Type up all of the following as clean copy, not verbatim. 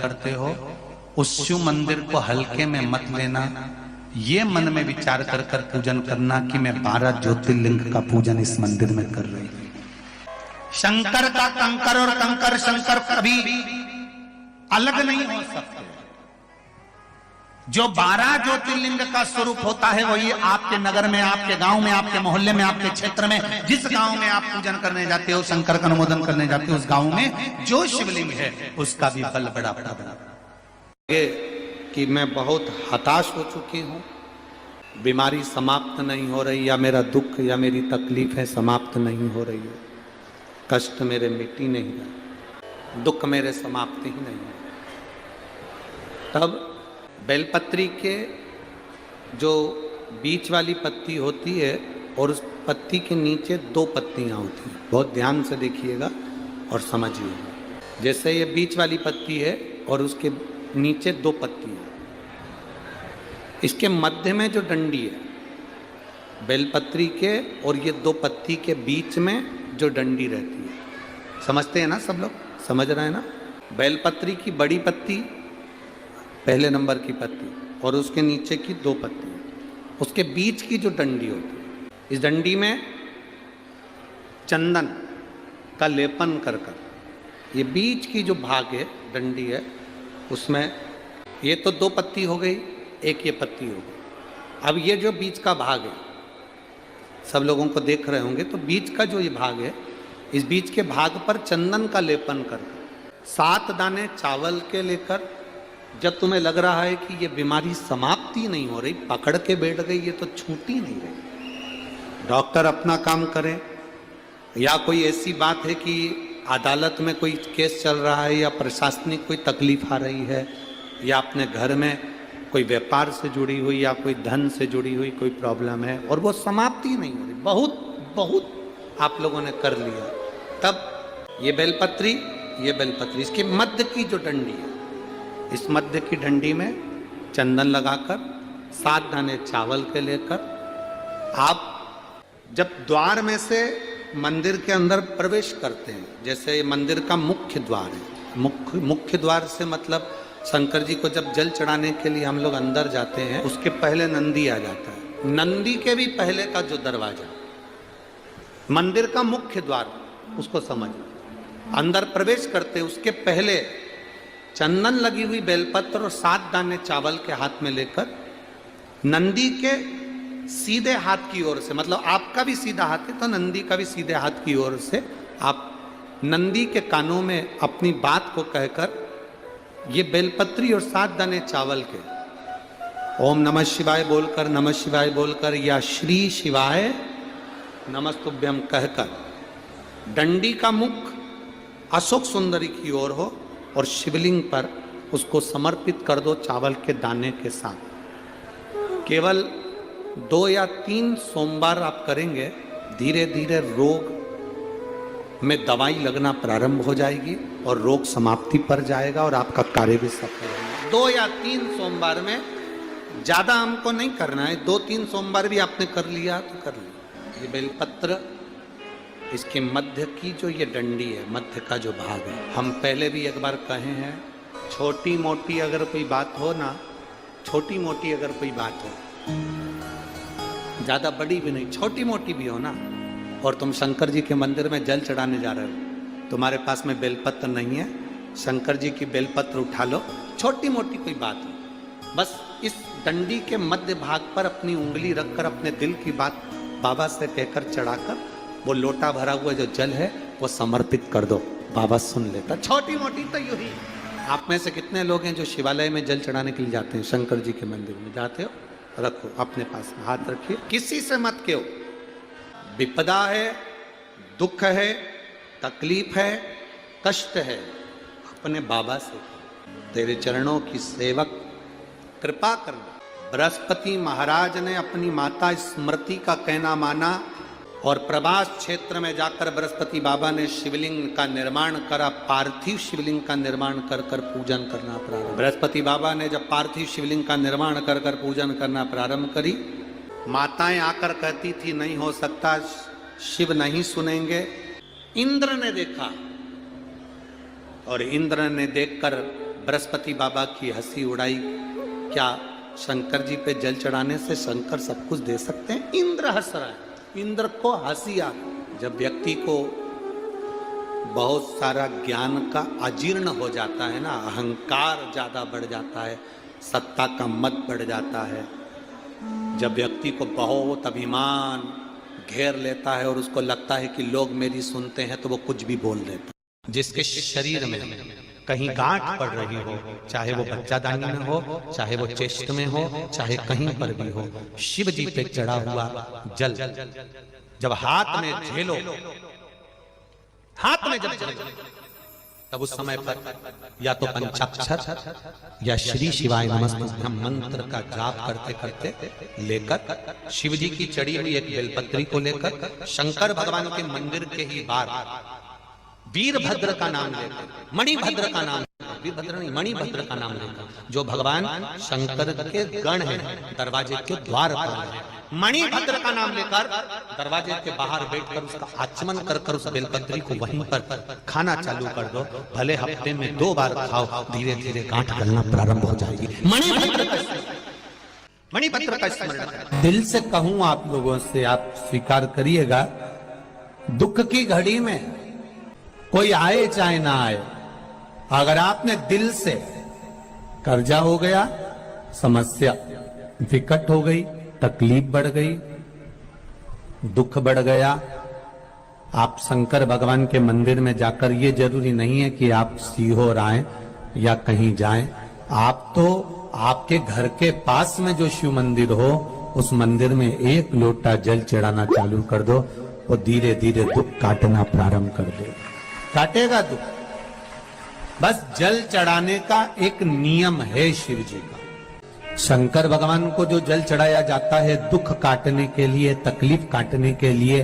करते हो उस शिव मंदिर को हल्के में मत लेना। ये मन में विचार कर कर पूजन करना कि मैं 12 ज्योतिर्लिंग का पूजन इस मंदिर में कर रही हूं। शंकर का कंकर और कंकर शंकर कभी अलग नहीं हो सकते। जो 12 ज्योतिर्लिंग का स्वरूप होता है वही आपके नगर में, आपके गांव में, आपके मोहल्ले में, आपके क्षेत्र में, जिस गांव में आप पूजन करने जाते हो, शंकर का अनुमोदन करने जाते हो, उस गांव में जो शिवलिंग है उसका भी फल बड़ा बड़ा। कि मैं बहुत हताश हो चुकी हूँ, बीमारी समाप्त नहीं हो रही, या मेरा दुख या मेरी तकलीफ है समाप्त नहीं हो रही है, कष्ट मेरे मिट्टी नहीं है, दुख मेरे समाप्त ही नहीं है। तब बेलपत्री के जो बीच वाली पत्ती होती है और उस पत्ती के नीचे 2 पत्तियां होती हैं, बहुत ध्यान से देखिएगा और समझिएगा। जैसे ये बीच वाली पत्ती है और उसके नीचे 2 पत्तियां, इसके मध्य में जो डंडी है बेलपत्री के और ये 2 पत्ती के बीच में जो डंडी रहती है, समझते हैं ना सब लोग, समझ रहे हैं ना। बेलपत्री की बड़ी पत्ती, पहले नंबर की पत्ती, और उसके नीचे की 2 पत्ती, उसके बीच की जो डंडी होती है, इस डंडी में चंदन का लेपन कर कर ये बीच की जो भाग है डंडी है उसमें, ये तो 2 पत्ती हो गई, एक ये पत्ती हो गई। अब ये जो बीच का भाग है, सब लोगों को देख रहे होंगे, तो बीच का जो ये भाग है, इस बीच के भाग पर चंदन का लेपन कर 7 दाने चावल के लेकर, जब तुम्हें लग रहा है कि ये बीमारी समाप्ति नहीं हो रही, पकड़ के बैठ गई, ये तो छूटी नहीं रही, डॉक्टर अपना काम करें, या कोई ऐसी बात है कि अदालत में कोई केस चल रहा है, या प्रशासनिक कोई तकलीफ आ रही है, या अपने घर में कोई व्यापार से जुड़ी हुई या कोई धन से जुड़ी हुई कोई प्रॉब्लम है और वो समाप्ति नहीं हो रही, बहुत आप लोगों ने कर लिया, तब ये बेलपत्री इसके मध्य की जो डंडी है, इस मध्य की डंडी में चंदन लगाकर 7 दाने चावल के लेकर आप जब द्वार में से मंदिर के अंदर प्रवेश करते हैं, जैसे ये मंदिर का मुख्य द्वार है, मुख्य द्वार से मतलब शंकर जी को जब जल चढ़ाने के लिए हम लोग अंदर जाते हैं, उसके पहले नंदी आ जाता है, नंदी के भी पहले का जो दरवाजा, मंदिर का मुख्य द्वार, उसको समझ अंदर प्रवेश करते उसके पहले चंदन लगी हुई बेलपत्र और 7 दाने चावल के हाथ में लेकर नंदी के सीधे हाथ की ओर से, मतलब आपका भी सीधा हाथ है तो नंदी का भी सीधे हाथ की ओर से, आप नंदी के कानों में अपनी बात को कहकर ये बेलपत्री और 7 दाने चावल के ओम नमः शिवाय बोलकर, नमः शिवाय बोलकर, या श्री शिवाय नमस्तुभ्यम कहकर डंडी का मुख अशोक सुंदरी की ओर हो और शिवलिंग पर उसको समर्पित कर दो चावल के दाने के साथ। केवल 2 या 3 सोमवार आप करेंगे, धीरे धीरे रोग में दवाई लगना प्रारंभ हो जाएगी और रोग समाप्ति पर जाएगा और आपका कार्य भी सफल होगा। 2 या 3 सोमवार में, ज़्यादा हमको नहीं करना है, 2-3 सोमवार भी आपने कर लिया तो कर लिया। ये बेलपत्र, इसके मध्य की जो ये डंडी है, मध्य का जो भाग है, हम पहले भी एक बार कहे हैं, छोटी मोटी अगर कोई बात हो ना, छोटी मोटी अगर कोई बात हो, ज़्यादा बड़ी भी नहीं, छोटी मोटी भी हो ना, और तुम शंकर जी के मंदिर में जल चढ़ाने जा रहे हो, तुम्हारे पास में बेलपत्र नहीं है, शंकर जी की बेलपत्र उठा लो, छोटी मोटी कोई बात हो, बस इस डंडी के मध्य भाग पर अपनी उंगली रखकर अपने दिल की बात बाबा से कहकर चढ़ाकर वो लोटा भरा हुआ जो जल है वो समर्पित कर दो, बाबा सुन लेता। छोटी मोटी तो यू ही। आप में से कितने लोग हैं जो शिवालय में जल चढ़ाने के लिए जाते हैं, शंकर जी के मंदिर में जाते हो? रखो अपने पास में, हाथ रखिए, किसी से मत कहो, विपदा है, दुख है, तकलीफ है, कष्ट है, अपने बाबा से तेरे चरणों की सेवक कृपा करना। बृहस्पति महाराज ने अपनी माता स्मृति का कहना माना और प्रभास क्षेत्र में जाकर बृहस्पति बाबा ने शिवलिंग का निर्माण करा, पार्थिव शिवलिंग का निर्माण कर कर पूजन करना प्रारंभ। बृहस्पति बाबा ने जब पार्थिव शिवलिंग का निर्माण कर कर पूजन करना प्रारंभ करी, माताएं आकर कहती थी नहीं हो सकता, शिव नहीं सुनेंगे। इंद्र ने देखा और इंद्र ने देखकर बृहस्पति बाबा की हंसी उड़ाई, क्या शंकर जी पे जल चढ़ाने से शंकर सब कुछ दे सकते हैं? इंद्र हंस रहा है, इंद्र को हंसी आ। जब व्यक्ति को बहुत सारा ज्ञान का अजीर्ण हो जाता है ना, अहंकार ज्यादा बढ़ जाता है, सत्ता का मद बढ़ जाता है, जब व्यक्ति को बहुत अभिमान घेर लेता है और उसको लगता है कि लोग मेरी सुनते हैं, तो वो कुछ भी बोल देता है। जिसके शरीर में कहीं गांठ पड़ रही हो, चाहे वो बच्चादानी में हो, चाहे वो चेस्ट में हो, चाहे कहीं पर भी हो, शिव जी पे चढ़ा हुआ जल जब हाथ में झेलो, हाथ में जब झेलो, तब उस समय पर या तो पंचाक्षर या श्री शिवाय नमस्तुभ्यम मंत्र का जाप करते करते लेकर शिव जी की चढ़ी हुई एक बेलपत्री को लेकर शंकर भगवान के मंदिर के ही बाहर वीरभद्र का नाम लेकर, मणिभद्र का नाम, वीरभद्र नहीं मणिभद्र का नाम लेकर, जो भगवान शंकर के गण हैं, दरवाजे के द्वार पर हैं, मणिभद्र का नाम लेकर दरवाजे के बाहर बैठकर उसका आचमन कर कर उस बेलपत्री को वहीं पर खाना चालू कर दो। भले हफ्ते में 2 बार खाओ, धीरे धीरे गांठ गलना प्रारंभ हो जाएगी। मणिभद्र का स्मरण दिल से कहूं आप लोगों से, आप स्वीकार करिएगा, दुख की घड़ी में कोई आए चाहे ना आए, अगर आपने दिल से, कर्जा हो गया, समस्या विकट हो गई, तकलीफ बढ़ गई, दुख बढ़ गया, आप शंकर भगवान के मंदिर में जाकर, ये जरूरी नहीं है कि आप सीहोर आए या कहीं जाएं, आप तो आपके घर के पास में जो शिव मंदिर हो, उस मंदिर में 1 लोटा जल चढ़ाना चालू कर दो, और धीरे धीरे दुख काटना प्रारंभ कर दो, काटेगा दुख। बस जल चढ़ाने का एक नियम है शिव जी का। शंकर भगवान को जो जल चढ़ाया जाता है दुख काटने के लिए, तकलीफ काटने के लिए,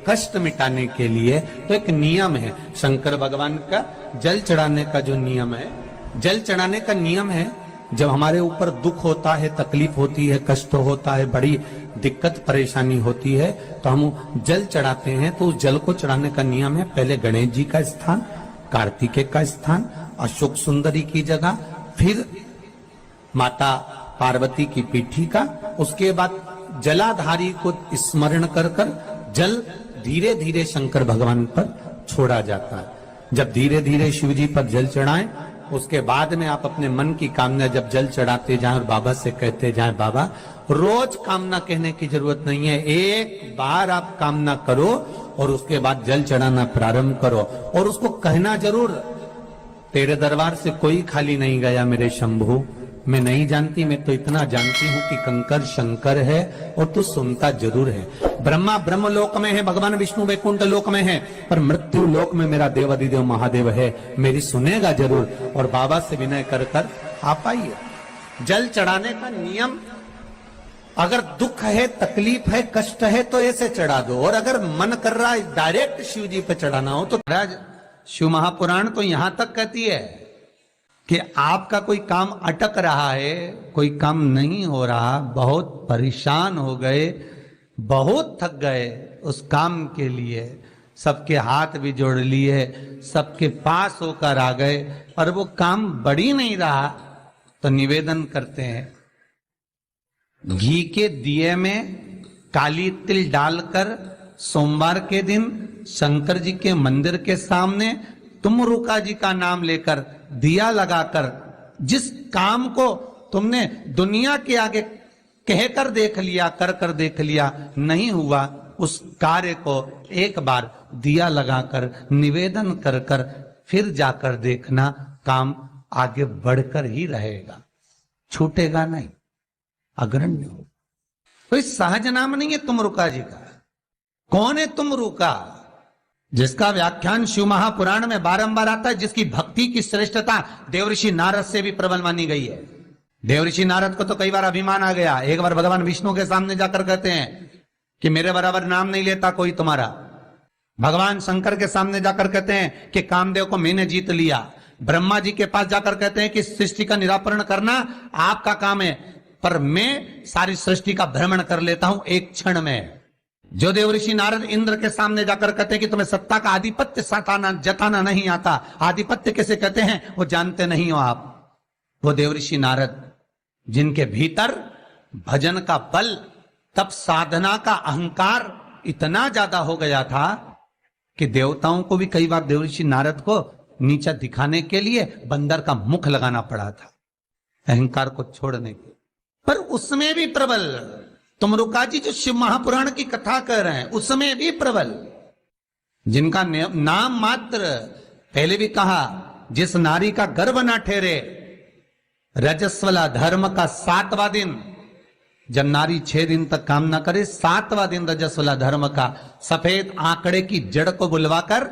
कष्ट मिटाने के लिए, तो एक नियम है शंकर भगवान का जल चढ़ाने का जो नियम है। जल चढ़ाने का नियम है, जब हमारे ऊपर दुख होता है, तकलीफ होती है, कष्ट होता है, बड़ी दिक्कत परेशानी होती है, तो हम जल चढ़ाते हैं। तो उस जल को चढ़ाने का नियम है, पहले गणेश जी का स्थान, कार्तिकेय का स्थान, अशोक सुंदरी की जगह, फिर माता पार्वती की पीठी का, उसके बाद जलाधारी को स्मरण कर कर जल धीरे धीरे शंकर भगवान पर छोड़ा जाता है। जब धीरे धीरे शिव जी पर जल चढ़ाएं, उसके बाद में आप अपने मन की कामना जब जल चढ़ाते जाएं और बाबा से कहते जाएं, बाबा रोज कामना कहने की जरूरत नहीं है, एक बार आप कामना करो और उसके बाद जल चढ़ाना प्रारंभ करो, और उसको कहना जरूर, तेरे दरबार से कोई खाली नहीं गया मेरे शंभू, मैं नहीं जानती, मैं तो इतना जानती हूँ कि कंकर शंकर है और तू सुनता जरूर है। ब्रह्मा ब्रह्म लोक में है, भगवान विष्णु वैकुंठ लोक में है, पर मृत्यु लोक में मेरा देवाधिदेव महादेव है, मेरी सुनेगा जरूर। और बाबा से विनय कर कर आप आइए। जल चढ़ाने का नियम, अगर दुख है, तकलीफ है, कष्ट है, तो ऐसे चढ़ा दो, और अगर मन कर रहा है डायरेक्ट शिव जी पे चढ़ाना हो तो महाराज शिव महापुराण तो यहां तक कहती है कि आपका कोई काम अटक रहा है, कोई काम नहीं हो रहा, बहुत परेशान हो गए, बहुत थक गए उस काम के लिए, सबके हाथ भी जोड़ लिए, सबके पास होकर आ गए, और वो काम बढ़ ही नहीं रहा, तो निवेदन करते हैं, घी के दिए में काली तिल डालकर सोमवार के दिन शंकर जी के मंदिर के सामने तुमरुका जी का नाम लेकर दिया लगाकर, जिस काम को तुमने दुनिया के आगे कहकर देख लिया, कर कर देख लिया, नहीं हुआ, उस कार्य को एक बार दिया लगाकर निवेदन कर कर फिर जाकर देखना, काम आगे बढ़कर ही रहेगा, छूटेगा नहीं, अग्रण्य हो। कोई सहज नाम नहीं है तुमरुका जी का। कौन है तुमरुका? जिसका व्याख्यान शिव महापुराण में बारंबार आता है, जिसकी भक्ति की श्रेष्ठता देवऋषि नारद से भी प्रबल मानी गई है। देवऋषि नारद को तो कई बार अभिमान आ गया, एक बार भगवान विष्णु के सामने जाकर कहते हैं कि मेरे बराबर नाम नहीं लेता कोई तुम्हारा। भगवान शंकर के सामने जाकर कहते हैं कि कामदेव को मैंने जीत लिया। ब्रह्मा जी के पास जाकर कहते हैं कि सृष्टि का निराकरण करना आपका काम है, पर मैं सारी सृष्टि का भ्रमण कर लेता हूं एक क्षण में। जो देवऋषि नारद इंद्र के सामने जाकर कहते हैं कि तुम्हें सत्ता का आधिपत्य जताना नहीं आता, आधिपत्य कैसे कहते हैं वो जानते नहीं हो आप। वो देवऋषि नारद, जिनके भीतर भजन का बल, तप साधना का अहंकार इतना ज्यादा हो गया था कि देवताओं को भी कई बार देवऋषि नारद को नीचा दिखाने के लिए बंदर का मुख लगाना पड़ा था, अहंकार को छोड़ने के। पर उसमें भी प्रबल, तुम रुका जी जो शिव महापुराण की कथा कर रहे हैं उसमें भी प्रबल, जिनका नाम मात्र, पहले भी कहा, जिस नारी का गर्भ ना ठहरे, रजस्वला धर्म का 7वां दिन, जब नारी 6 दिन तक काम ना करे, 7वां दिन रजस्वला धर्म का, सफेद आंकड़े की जड़ को बुलवाकर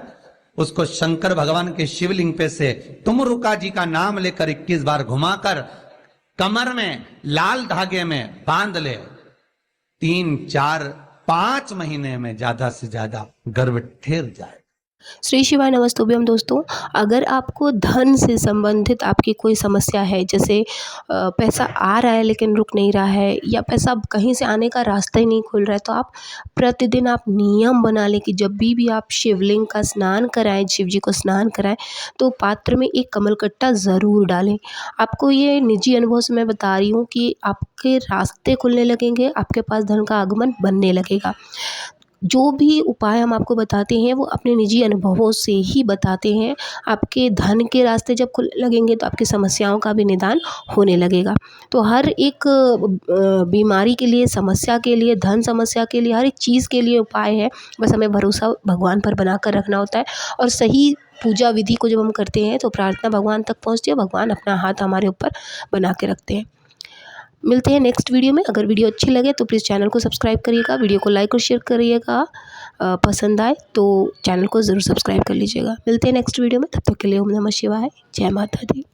उसको शंकर भगवान के शिवलिंग पे से तुम रुका जी का नाम लेकर 21 बार घुमाकर कमर में लाल धागे में बांध ले, 3, 4, 5 महीने में ज्यादा से ज्यादा गर्भ ठहर जाए। श्री शिवाय नमस्तुभ्यम। दोस्तों, अगर आपको धन से संबंधित आपकी कोई समस्या है, जैसे पैसा आ रहा है लेकिन रुक नहीं रहा है, या पैसा कहीं से आने का रास्ता ही नहीं खुल रहा है, तो आप प्रतिदिन आप नियम बना लें कि जब भी आप शिवलिंग का स्नान कराएं, शिव जी को स्नान कराएं, तो पात्र में एक कमलकट्टा ज़रूर डालें। आपको ये निजी अनुभव से मैं बता रही हूँ कि आपके रास्ते खुलने लगेंगे, आपके पास धन का आगमन बनने लगेगा। जो भी उपाय हम आपको बताते हैं वो अपने निजी अनुभवों से ही बताते हैं। आपके धन के रास्ते जब खुलने लगेंगे तो आपकी समस्याओं का भी निदान होने लगेगा। तो हर एक बीमारी के लिए, समस्या के लिए, धन समस्या के लिए, हर एक चीज़ के लिए उपाय है। बस हमें भरोसा भगवान पर बना कर रखना होता है, और सही पूजा विधि को जब हम करते हैं तो प्रार्थना भगवान तक पहुँचती है, भगवान अपना हाथ हमारे ऊपर बना के रखते हैं। मिलते हैं नेक्स्ट वीडियो में। अगर वीडियो अच्छी लगे तो प्लीज़ चैनल को सब्सक्राइब करिएगा, वीडियो को लाइक और शेयर करिएगा। पसंद आए तो चैनल को ज़रूर सब्सक्राइब कर लीजिएगा। मिलते हैं नेक्स्ट वीडियो में, तब तक के लिए ओम नमः शिवाय, जय माता दी।